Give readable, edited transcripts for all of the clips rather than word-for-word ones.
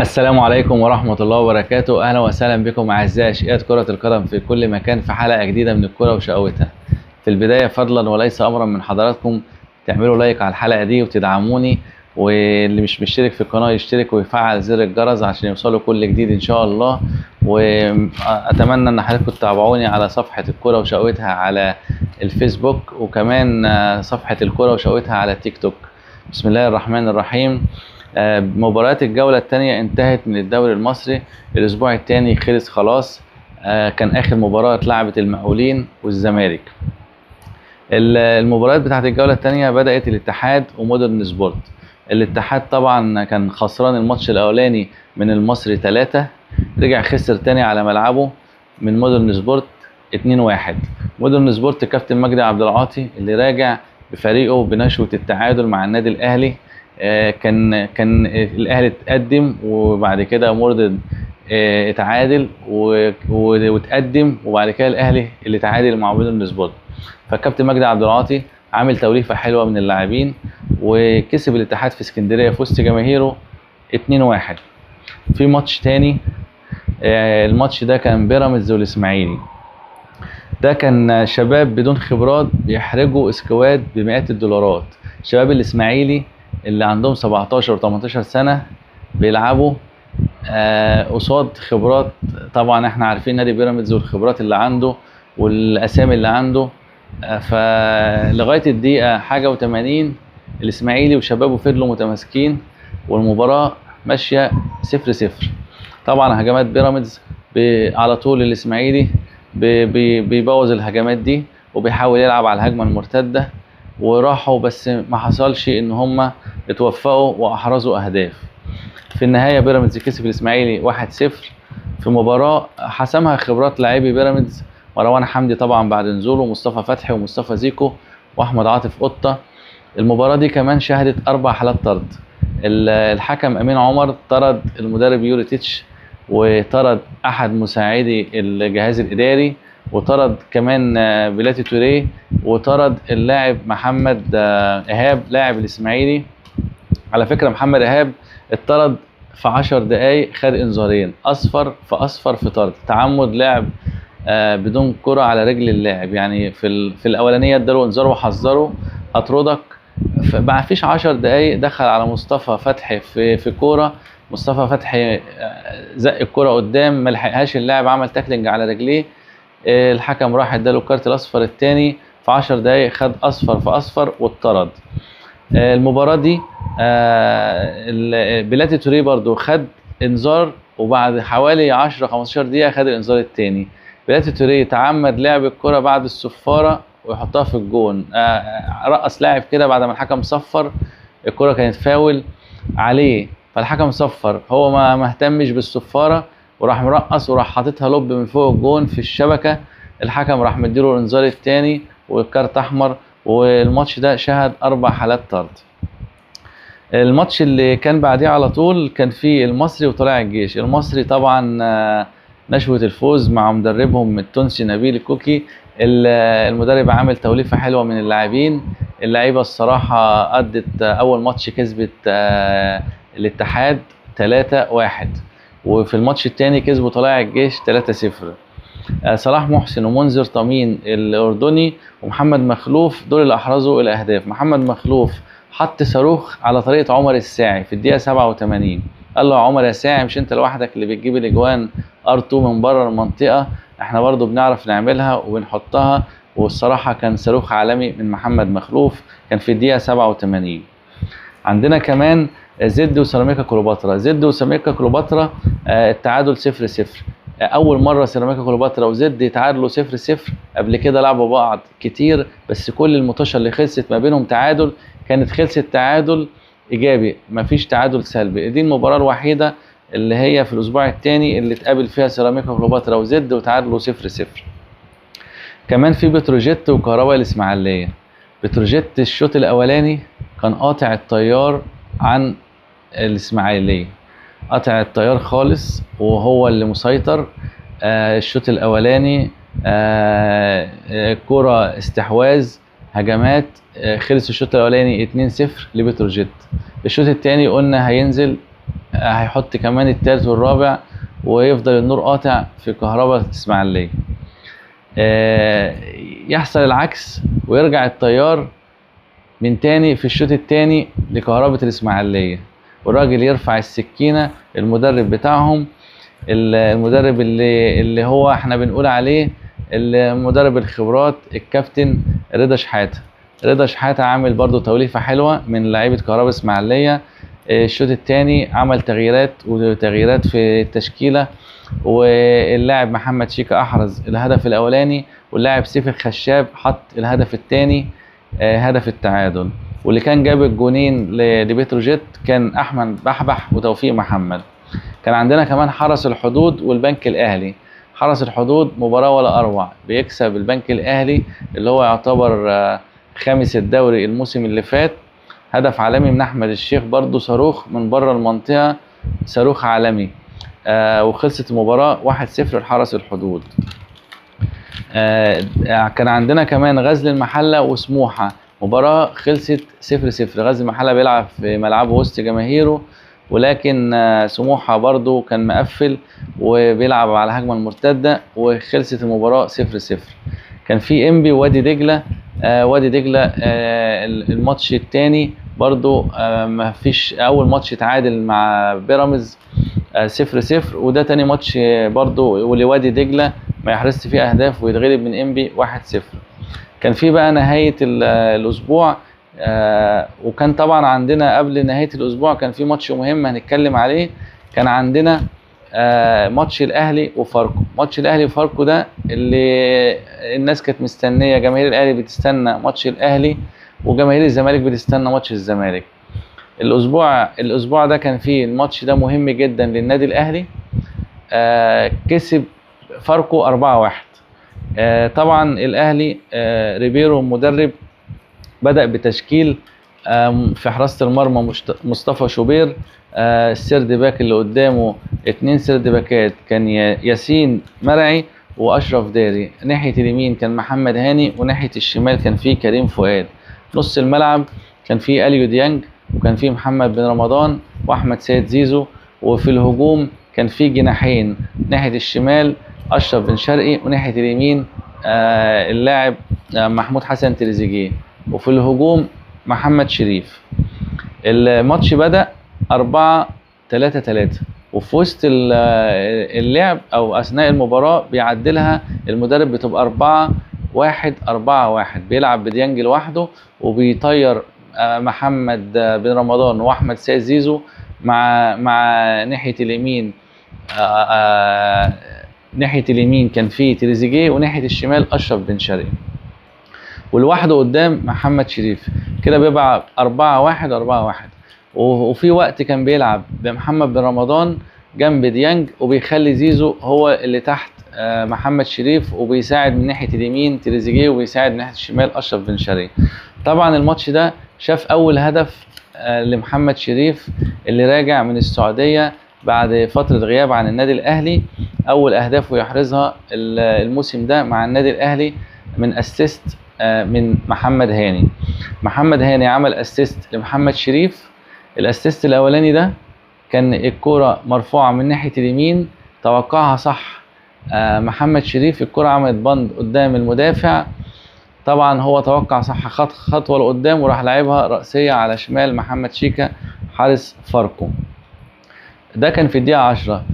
السلام عليكم ورحمة الله وبركاته. أهلا وسهلا بكم أعزائي أشقياء كرة القدم في كل مكان في حلقة جديدة من الكرة وشقوتها. في البداية فضلا وليس أمرا من حضراتكم تعملوا لايك على الحلقة دي وتدعموني، واللي مش مشترك في القناة يشترك ويفعل زر الجرس عشان يوصلوا كل جديد إن شاء الله. وأتمنى أن حضراتكم تتابعوني على صفحة الكرة وشقوتها على الفيسبوك، وكمان صفحة الكرة وشقوتها على التيك توك. بسم الله الرحمن الرحيم. مباريات الجولة الثانية انتهت من الدوري المصري. الأسبوع الثاني خلص خلاص. كان آخر مباراة اتلعبت المقاولين والزمالك. المباريات بتاعت الجولة الثانية بدأت الاتحاد ومودرن سبورت. الاتحاد طبعا كان خسران الماتش الأولاني من المصري 3، رجع خسر تاني على ملعبه من مودرن سبورت 2-1. مودرن سبورت كابتن مجدي عبد العاطي اللي راجع بفريقه بنشوة التعادل مع النادي الأهلي. كان الاهلي اتقدم وبعد كده مردد اتعادل واتقدم، وبعد كده الاهلي اللي تعادل مع مودرن سبورت. فالكابتن مجدي عبد العاطي عامل توليفه حلوه من اللاعبين وكسب الاتحاد في اسكندريه في وسط جماهيره 2-1. في ماتش تاني، الماتش ده كان بيراميدز والاسماعيلي. ده كان شباب بدون خبرات بيحرجوا اسكواد بمئات الدولارات. شباب الاسماعيلي اللي عندهم 17 و 18 سنة بيلعبوا قصاد خبرات. طبعا احنا عارفين نادي بيراميدز والخبرات اللي عنده والاسامي اللي عنده. فلغاية الدقيقة حاجة و80 الاسماعيلي وشبابه فضلوا متماسكين والمباراة ماشية 0-0. طبعا هجمات بيراميدز على طول الاسماعيلي بيبوظ الهجمات دي وبيحاول يلعب على الهجمة المرتدة، وراحوا بس ما حصلش ان هم اتوفقوا واحرزوا اهداف. في النهايه بيراميدز كسب الاسماعيلي 1-0 في مباراه حسمها خبرات لاعبي بيراميدز. مروان حمدي طبعا بعد نزوله، مصطفى فتحي ومصطفى زيكو واحمد عاطف قطه. المباراه دي كمان شهدت 4 حالات طرد. الحكم امين عمر طرد المدرب يوري تيتش، وطرد احد مساعدي الجهاز الاداري، وطرد كمان بلاتي توريه، وطرد اللاعب محمد ايهاب لاعب الاسماعيلي. على فكره محمد ايهاب اتطرد في 10 دقايق، خد انذارين، اصفر في اصفر في طرد، تعمد لعب بدون كره على رجل اللاعب. يعني في الاولانيه اداله انذار وحذره اطردك. ما فيش 10 دقايق دخل على مصطفى فتحي في كوره. مصطفى فتحي زق الكوره قدام، ما لحقهاش اللاعب، عمل تاكلينج على رجليه. الحكم راح اداله الكارت الاصفر الثاني في 10 دقايق، خد اصفر في اصفر واتطرد. المباراه دي بلاتي توريه برضو خد انذار، وبعد حوالي 10 15 دقيقه خد الانذار الثاني. بلاتي توريه تعمد لعب الكره بعد الصفاره ويحطها في الجون. رقص لاعب كده بعد ما الحكم صفر، الكره كانت فاول عليه، فالحكم صفر، هو ما اهتمش بالصفاره وراح مرقص وراح حاططها لوب من فوق الجون في الشبكه. الحكم راح مديله الانذار الثاني والكارت احمر، والماتش ده شهد 4 حالات طرد. الماتش اللي كان بعديه على طول كان فيه المصري وطلائع الجيش. المصري طبعا نشوة الفوز مع مدربهم التونسي نبيل الكوكي. المدرب عامل توليفه حلوه من اللاعبين. اللعيبه الصراحه ادت اول ماتش كسبت الاتحاد 3-1، وفي الماتش الثاني كسبوا طلائع الجيش 3-0. صلاح محسن ومنذر طمين الاردني ومحمد مخلوف دول اللي احرزوا الاهداف. محمد مخلوف حط صاروخ على طريقه عمر الساعي في الدقيقه 87. قال له يا عمر يا ساعي، مش انت لوحدك اللي بتجيب الاجوان ار2 من بره المنطقه، احنا برضو بنعرف نعملها وبنحطها. والصراحه كان صاروخ عالمي من محمد مخلوف، كان في الدقيقه 87. عندنا كمان زد وسيراميكا كليوباترا. زد وسيراميكا كليوباترا التعادل 0-0. اول مره سيراميكا كليوباترا وزد يتعادلوا 0-0. قبل كده لعبوا بعض كتير، بس كل الماتشات اللي خلصت ما بينهم تعادل كانت خلصت تعادل ايجابي، مفيش تعادل سلبي. دي المباراه الوحيده اللي هي في الاسبوع الثاني اللي اتقابل فيها سيراميكا كليوباترا وزد وتعادلوا 0-0. كمان في بتروجيت وكهرباء الاسماعيليه. بتروجيت الشوط الاولاني كان قاطع التيار عن الاسماعيليه، قطع التيار خالص وهو اللي مسيطر. الشوط الاولاني كرة استحواذ هجمات. خلص الشوط الاولاني 2-0 لبتروجيت. الشوط الثاني قلنا هينزل هيحط كمان التالت والرابع، ويفضل النور قاطع في كهرباء اسماعيليه. يحصل العكس ويرجع التيار من تاني في الشوط التاني لكهرباء الاسماعيليه، والراجل يرفع السكينه، المدرب بتاعهم، المدرب اللي هو احنا بنقول عليه المدرب الخبرات، الكابتن رضا شحاته. رضا شحاته عامل برضو توليفه حلوه من لعيبه كهرباء اسماعيليه. الشوط الثاني عمل تغييرات في التشكيله، واللاعب محمد شيكا احرز الهدف الاولاني، واللاعب سيف الخشاب حط الهدف الثاني، هدف التعادل. واللي كان جاب الجونين لبتروجيت كان احمد بحبح وتوفيق محمد. كان عندنا كمان حرس الحدود والبنك الاهلي. حرس الحدود مباراة ولا اروع، بيكسب البنك الاهلي اللي هو يعتبر خامس الدوري الموسم اللي فات، هدف عالمي من احمد الشيخ، برضو صاروخ من بره المنطقة، صاروخ عالمي. وخلصت المباراة 1-0 لحرس الحدود. كان عندنا كمان غزل المحلة وسموحة، مباراة خلصت 0-0. غزل المحلة بيلعب في ملعبه وسط جماهيره، ولكن سموحة برضو كان مقفل وبيلعب على الهجمة المرتدة، وخلصت المباراة 0-0. كان في انبي ووادي دجلة. وادي دجلة الماتش الثاني برضو ما فيش، اول ماتش اتعادل مع بيراميدز 0-0، وده تاني ماتش برضو ولوادي دجلة ما يحرزش فيه اهداف ويتغلب من انبي 1-0. كان في بقى نهاية الاسبوع، وكان طبعا عندنا قبل نهاية الاسبوع كان في ماتش مهم هنتكلم عليه. كان عندنا ماتش الاهلي وفاركو. ماتش الاهلي وفاركو ده اللي الناس كانت مستنية، جماهير الاهلي بتستنى ماتش الاهلي، وجماهير الزمالك بتستنى ماتش الزمالك. الاسبوع ده كان فيه الماتش ده مهم جدا للنادي الاهلي. كسب فاركو 4-1. طبعا الاهلي ريبيرو مدرب بدأ بتشكيل في حراسة المرمى مصطفى شوبير. السرد باك اللي قدامه 2 سرد باكات، كان ياسين مرعي واشرف داري. ناحية اليمين كان محمد هاني، وناحية الشمال كان فيه كريم فؤاد. نص الملعب كان فيه اليو ديانج، وكان فيه محمد بن رمضان واحمد سيد زيزو. وفي الهجوم كان فيه جناحين، ناحية الشمال اشرف بن شرقي، وناحية اليمين اللاعب محمود حسن تريزيجيه، وفي الهجوم محمد شريف. الماتش بدأ 4-3-3، وفي وسط اللعب او اثناء المباراة بيعدلها المدرب، بتبقى 4-1-4-1. بيلعب بديانج لوحده، وبيطير محمد بن رمضان واحمد سيد زيزو مع ناحية اليمين. ناحية اليمين كان فيه تريزيجيه، وناحية الشمال اشرف بن شرقي، والواحده قدام محمد شريف. كده بيبقى 4-1-4-1. وفي وقت كان بيلعب بمحمد بن رمضان جنب ديانج، وبيخلي زيزو هو اللي تحت محمد شريف، وبيساعد من ناحيه اليمين تريزيجيه، وبيساعد من ناحيه الشمال اشرف بن شرقي. طبعا الماتش ده شاف اول هدف لمحمد شريف اللي راجع من السعوديه بعد فتره غياب عن النادي الاهلي. اول اهدافه يحرزها الموسم ده مع النادي الاهلي من اسيست من محمد هاني. محمد هاني عمل اسيست لمحمد شريف. الاسيست الاولاني ده كان الكرة مرفوعة من ناحية اليمين، توقعها صح محمد شريف، الكرة عملت بند قدام المدافع. طبعا هو توقع صح، خط خطوة لقدام وراح لعبها رأسية على شمال محمد شيكا حارس فاركو. ده كان في الدقيقة 10.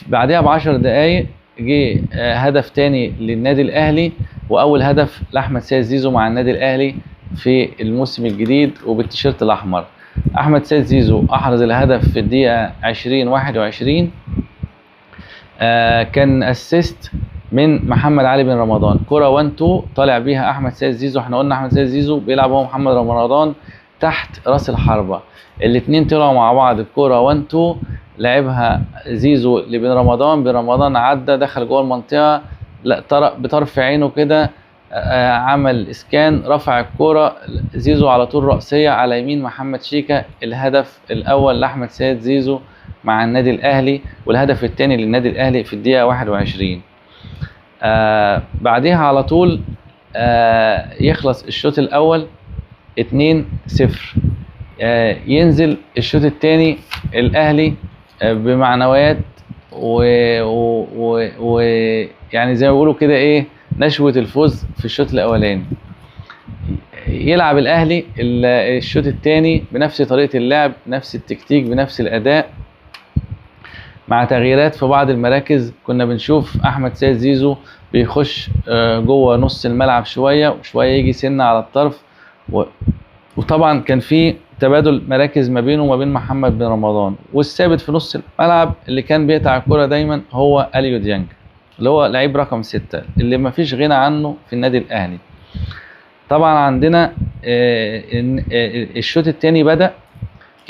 بعدها ب10 دقايق جه هدف تاني للنادي الاهلي، واول هدف لاحمد سيد زيزو مع النادي الاهلي في الموسم الجديد وبالتيشيرت الاحمر. احمد سيد زيزو احرز الهدف في الدقيقه 20-21. كان اسيست من محمد علي بن رمضان، كرة 1-2 طالع بيها احمد سيد زيزو. احنا قلنا احمد سيد زيزو بيلعب هو محمد رمضان تحت راس الحربة، الاثنين طلعوا مع بعض. الكرة 1-2 لعبها زيزو لبن رمضان، بن رمضان عدى دخل جوه المنطقة، لا بطرف عينه كده عمل اسكان، رفع الكرة زيزو على طول رأسية على يمين محمد شيكا. الهدف الاول لاحمد سيد زيزو مع النادي الاهلي، والهدف الثاني للنادي الاهلي في الدقيقة 21. بعدها على طول يخلص الشوط الاول 2-0. ينزل الشوط الثاني الاهلي بمعنويات و يعني زي ما بيقولوا كده ايه، نشوة الفوز في الشوط الاولاني. يلعب الاهلي الشوط الثاني بنفس طريقة اللعب، نفس التكتيك، بنفس الاداء، مع تغييرات في بعض المراكز. كنا بنشوف احمد سيد زيزو بيخش جوه نص الملعب شوية وشوية، يجي سنة على الطرف، وطبعا كان في تبادل مراكز ما بينه وما بين محمد بن رمضان. والثابت في نص الملعب اللي كان بيقطع الكرة دايما هو اليو ديانج، اللي هو لعيب رقم 6 اللي ما فيش غنى عنه في النادي الاهلي. طبعا عندنا الشوط الثاني بدأ،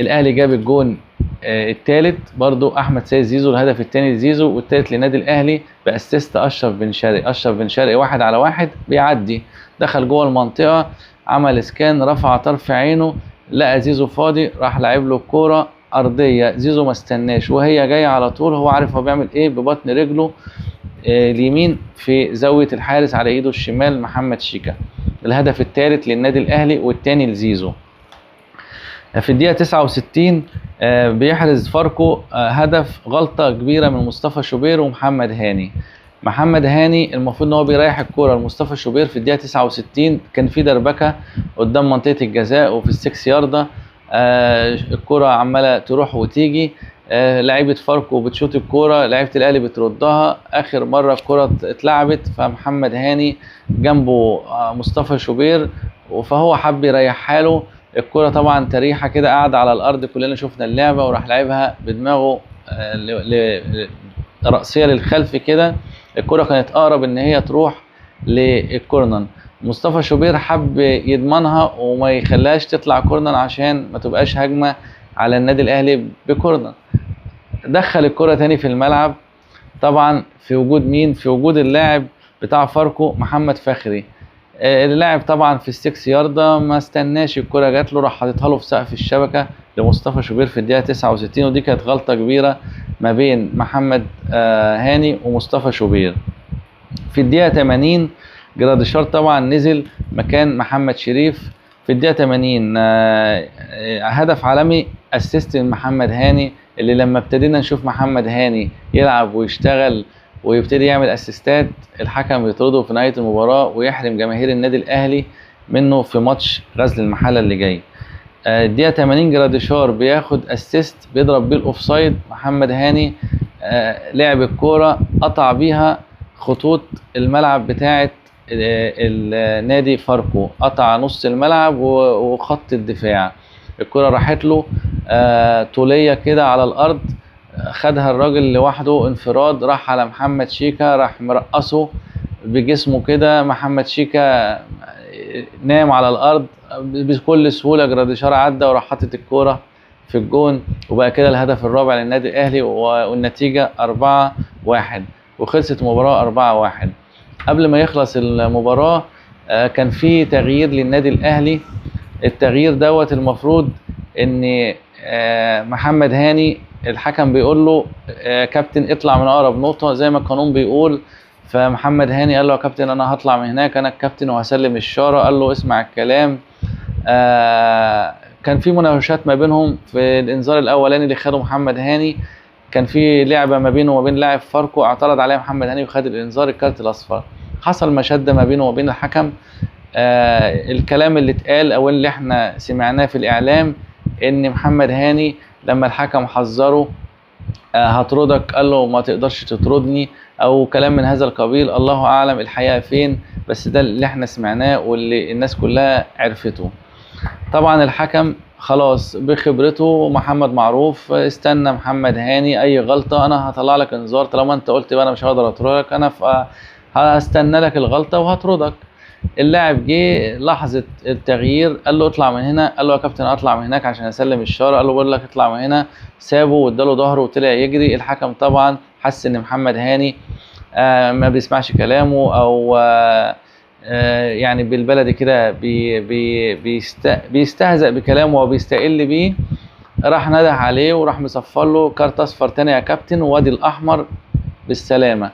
الاهلي جاب الجون الثالث برضو احمد سيد زيزو، الهدف الثاني لزيزو والثالث للنادي الاهلي باسيست اشرف بن شرقي. اشرف بن شرقي 1 على 1 بيعدي، دخل جوه المنطقه، عمل اسكان، رفع طرف عينه، لقى زيزو فاضي، راح لعب له الكوره ارضيه، زيزو ما استناش وهي جايه على طول، هو عارف هو بيعمل ايه، ببطن رجله اليمين في زاويه الحارس على ايده الشمال محمد شيكا. الهدف الثالث للنادي الاهلي والثاني لزيزو. في الدقيقة 69 بيحرز فاركو هدف، غلطة كبيرة من مصطفى شوبير ومحمد هاني. محمد هاني المفروض ان هو بيريح الكرة لمصطفى شوبير في الدقيقة 69، كان في دربكة قدام منطقة الجزاء وفي السكس ياردة، الكرة عمالة تروح وتيجي، لعيبة فاركو بتشوط الكرة، لعيبة الاهلي بتردها، اخر مرة الكرة اتلعبت فمحمد هاني جنبه مصطفى شوبير، فهو حب يريحها له. الكرة طبعا تريحة كده، قاعدة على الأرض، كلنا شفنا اللعبة، وراح لعبها بدماغه رأسية للخلف كده. الكرة كانت أقرب إن هي تروح للكورنر. مصطفى شوبير حب يضمنها وما يخليهاش تطلع كورنر عشان ما تبقاش هجمة على النادي الأهلي بكورنر. دخل الكرة تاني في الملعب، طبعا في وجود مين؟ في وجود اللاعب بتاع فاركو محمد فخري. اللاعب طبعا في السكس ياردة ما استناش الكرة جات له، راح حاططها له في سقف الشبكة لمصطفى شوبير في الدقيقة 69، ودي كانت غلطة كبيرة ما بين محمد هاني ومصطفى شوبير. في الدقيقة 80 جراديشار طبعا نزل مكان محمد شريف في الدقيقة 80، هدف عالمي اسيست محمد هاني، اللي لما ابتدينا نشوف محمد هاني يلعب ويشتغل ويبتدي يعمل اسيستات، الحكم يطرده في نهاية المباراة ويحرم جماهير النادي الاهلي منه في ماتش غزل المحلة اللي جاي. الدقيقة 80 جراديشار بياخد اسيست بيضرب بيه الاوفسايد، محمد هاني لعب الكورة قطع بيها خطوط الملعب بتاعة النادي فاركو، قطع نص الملعب وخط الدفاع، الكرة راحت له طولية كده على الأرض، خدها الراجل لوحده انفراد، راح على محمد شيكا، راح مرقصه بجسمه كده، محمد شيكا نام على الأرض بكل سهولة، جراديشار عدى وراح حاطط الكرة في الجون، وبقى كده الهدف الرابع للنادي الأهلي، والنتيجة 4-1 وخلصت المباراة 4-1. قبل ما يخلص المباراة كان في تغيير للنادي الأهلي. التغيير دوت المفروض ان محمد هاني الحكم بيقول له كابتن اطلع من اقرب نقطة زي ما القانون بيقول، فمحمد هاني قال له يا كابتن انا هطلع من هناك، انا الكابتن وهسلم الشارة. قال له اسمع الكلام. كان في مناوشات ما بينهم في الانذار الاولاني اللي خده محمد هاني، كان في لعبة ما بينه وبين لاعب فاركو، اعترض عليها محمد هاني وخد الانذار الكارت الاصفر. حصل مشادة ما بينه وبين الحكم. الكلام اللي اتقال او اللي احنا سمعناه في الاعلام ان محمد هاني لما الحكم حذره هطردك، قال له ما تقدرش تطردني، او كلام من هذا القبيل، الله اعلم الحقيقة فين، بس ده اللي احنا سمعناه واللي الناس كلها عرفته. طبعا الحكم خلاص بخبرته محمد معروف، استنى محمد هاني اي غلطة انا هطلع لك انذار، طالما انت قلت بقى انا مش هقدر اطردك، انا هستنى لك الغلطة وهطردك. اللاعب جه لحظة التغيير قال له اطلع من هنا، قال له يا كابتن اطلع من هناك عشان اسلم الشارة، قال له بقول لك اطلع من هنا، سابه واداله ظهره وطلع يجري. الحكم طبعا حس ان محمد هاني ما بيسمعش كلامه، او يعني بالبلدي كده بيستهزأ بكلامه وبيستقل بيه، راح نده عليه وراح مصفر له كارت اصفر تاني يا كابتن وادي الاحمر بالسلامة.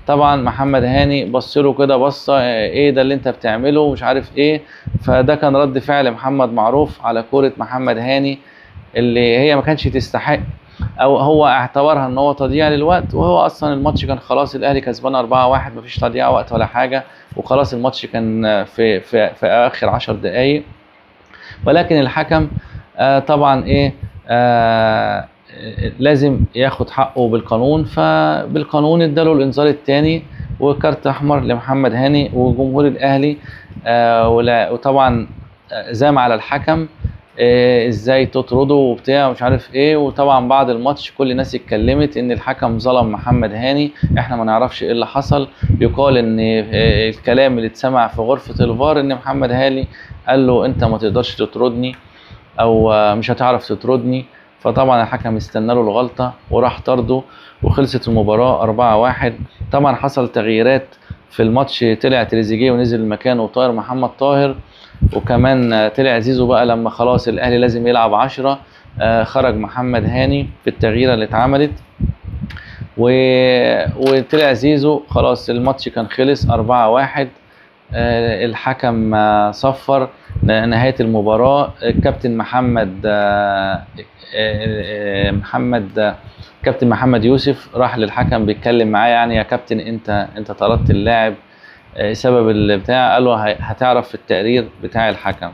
طبعا محمد هاني بص له كده بصه ايه ده اللي انت بتعمله مش عارف ايه، فده كان رد فعل محمد معروف على كوره محمد هاني اللي هي ما كانش تستحق او هو اعتبرها ان هو تضييع للوقت، وهو اصلا الماتش كان خلاص الاهلي كسبان 4-1، مفيش تضييع وقت ولا حاجه، وخلاص الماتش كان في اخر 10 دقائق. ولكن الحكم طبعا ايه لازم ياخد حقه بالقانون، فبالقانون اداله الانذار الثاني وكارت احمر لمحمد هاني وجمهور الاهلي. وطبعا زام على الحكم ازاي تطرده وبتاع مش عارف ايه. وطبعا بعد الماتش كل الناس اتكلمت ان الحكم ظلم محمد هاني، احنا ما نعرفش ايه اللي حصل. يقال ان الكلام اللي اتسمع في غرفة الفار ان محمد هاني قال له انت ما تقدرش تطردني او مش هتعرف تطردني. فطبعا الحكم استنى له الغلطة وراح طرده وخلصت المباراة 4-1. طبعا حصل تغييرات في الماتش، طلع تريزيجيه ونزل مكانه وطاهر محمد طاهر، وكمان طلع زيزو بقى لما خلاص الاهلي لازم يلعب 10. خرج محمد هاني في التغييره اللي اتعملت وطلع زيزو، خلاص الماتش كان خلص 4-1. الحكم صفر نهايه المباراه. الكابتن كابتن محمد يوسف راح للحكم بيتكلم معاه، يعني يا كابتن انت طردت اللاعب، سبب البتاع. قال له هتعرف في التقرير بتاع الحكم.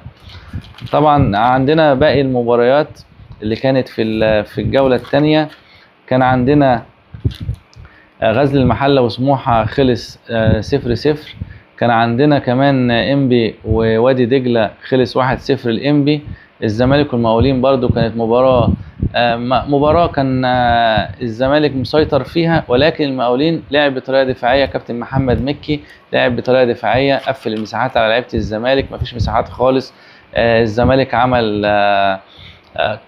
طبعا عندنا باقي المباريات اللي كانت في الجولة الثانية. كان عندنا غزل المحلة وسموحة خلص 0-0. كان عندنا كمان انبي ووادي دجلة خلص 1-0 الانبي. الزمالك والمقاولين برضو كانت مباراة كان الزمالك مسيطر فيها، ولكن المقاولين لعب بطريقة دفاعية. كابتن محمد مكي لعب بطريقة دفاعية، قفل المساحات على لعيبة الزمالك، مفيش مساحات خالص. الزمالك عمل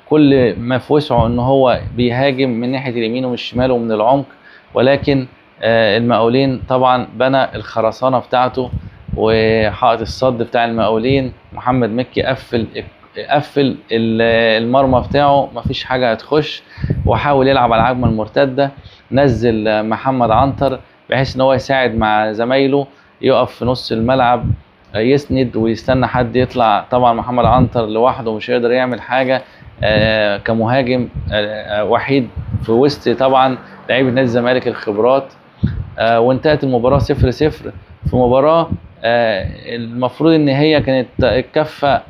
كل ما في وسعه ان هو بيهاجم من ناحية اليمين ومن الشمال ومن العمق، ولكن المقاولين طبعا بنى الخرسانة بتاعته وحائط الصد بتاع المقاولين. محمد مكي قفل المرمى بتاعه، مفيش حاجة هتخش، وحاول يلعب على الهجمة المرتدة. نزل محمد عنتر بحيث ان هو يساعد مع زمايله، يقف في نص الملعب يسند ويستنى حد يطلع. طبعا محمد عنتر لوحده مش هيقدر يعمل حاجة كمهاجم وحيد في وسط طبعا لعيبة نادي الزمالك الخبرات. وانتهت المباراة 0-0 في مباراة المفروض ان هي كانت الكفة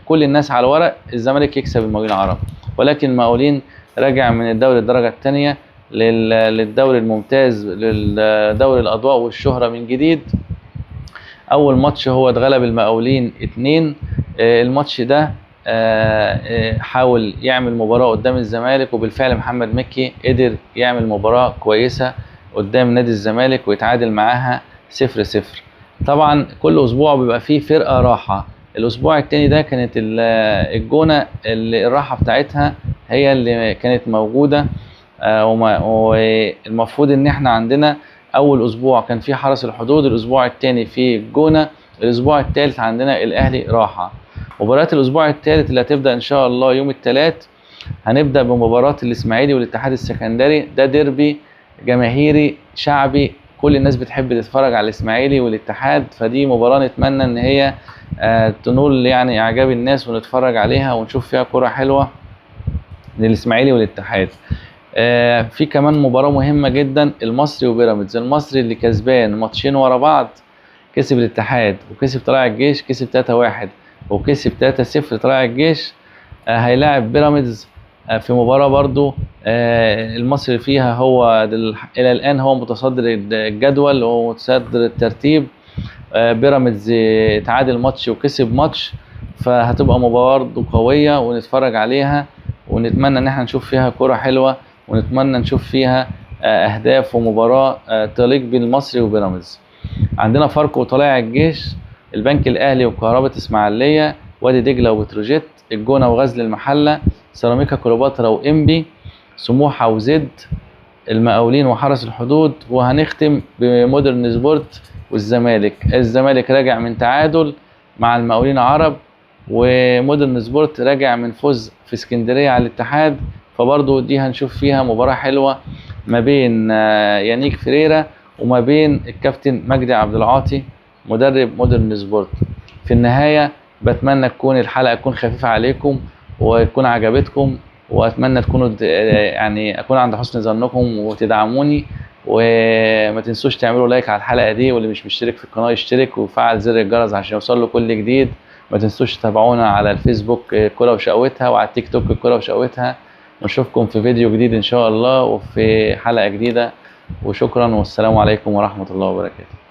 كل الناس على الورق الزمالك يكسب المقاولين العرب، ولكن المقاولين رجع من الدوري الدرجة الثانية للدوري الممتاز، للدوري الأضواء والشهرة من جديد. أول ماتش هو اتغلب المقاولين 2. الماتش ده حاول يعمل مباراة قدام الزمالك، وبالفعل محمد مكي قدر يعمل مباراة كويسة قدام نادي الزمالك ويتعادل معاها 0-0. طبعا كل اسبوع بيبقى فيه فرقة راحة. الاسبوع التاني ده كانت الجونة اللي الراحة بتاعتها هي اللي كانت موجودة. والمفروض ان احنا عندنا اول اسبوع كان فيه حرس الحدود، الاسبوع التاني فيه الجونة، الاسبوع التالت عندنا الاهلي راحة. مباريات الاسبوع التالت اللي هتبدأ ان شاء الله يوم التلات، هنبدأ بمباراة الاسماعيلي والاتحاد السكندري. ده ديربي جماهيري شعبي، كل الناس بتحب تتفرج على الاسماعيلي والاتحاد، فدي مباراة نتمنى ان هي تنول يعني اعجاب الناس ونتفرج عليها ونشوف فيها كرة حلوة للاسماعيلي والاتحاد. في كمان مباراة مهمة جدا، المصري وبيراميدز. المصري اللي كسبان ماتشين ورا بعض، كسب الاتحاد وكسب طلائع الجيش، كسب 3-1 وكسب 3-0 طلائع الجيش. هيلاعب بيراميدز في مباراة برضو المصري فيها هو إلى الآن هو متصدر الجدول وهو متصدر الترتيب. بيراميدز تعادل ماتش وكسب ماتش، فهتبقى مباراة برضو قوية ونتفرج عليها، ونتمنى ان احنا نشوف فيها كرة حلوة، ونتمنى نشوف فيها أهداف ومباراة تليق بالمصري وبيراميدز. عندنا فاركو وطلائع الجيش، البنك الأهلي وكهرباء إسماعيلية، وادي دجلة وبتروجيت، الجونة وغزل المحلة، سيراميكا كليوباترا وإنبي، سموحة وزد، المقاولين وحرس الحدود، وهنختم بمودرن سبورت والزمالك. الزمالك راجع من تعادل مع المقاولين العرب، ومودرن سبورت راجع من فوز في اسكندرية على الاتحاد، فبرضو دي هنشوف فيها مباراة حلوة ما بين يانيك فريرا وما بين الكابتن مجدي عبد العاطي مدرب مودرن سبورت. في النهاية بتمنى تكون الحلقة تكون خفيفة عليكم وتكون عجبتكم. واتمنى تكونوا يعني اكون عند حسن ظنكم وتدعموني. وما تنسوش تعملوا لايك على الحلقه دي، واللي مش مشترك في القناه يشترك ويفعل زر الجرس عشان يوصل له كل جديد. ما تنسوش تتابعونا على الفيسبوك كرة وشقوتها، وعلى التيك توك كرة وشقوتها. نشوفكم في فيديو جديد ان شاء الله وفي حلقه جديده، وشكرا والسلام عليكم ورحمه الله وبركاته.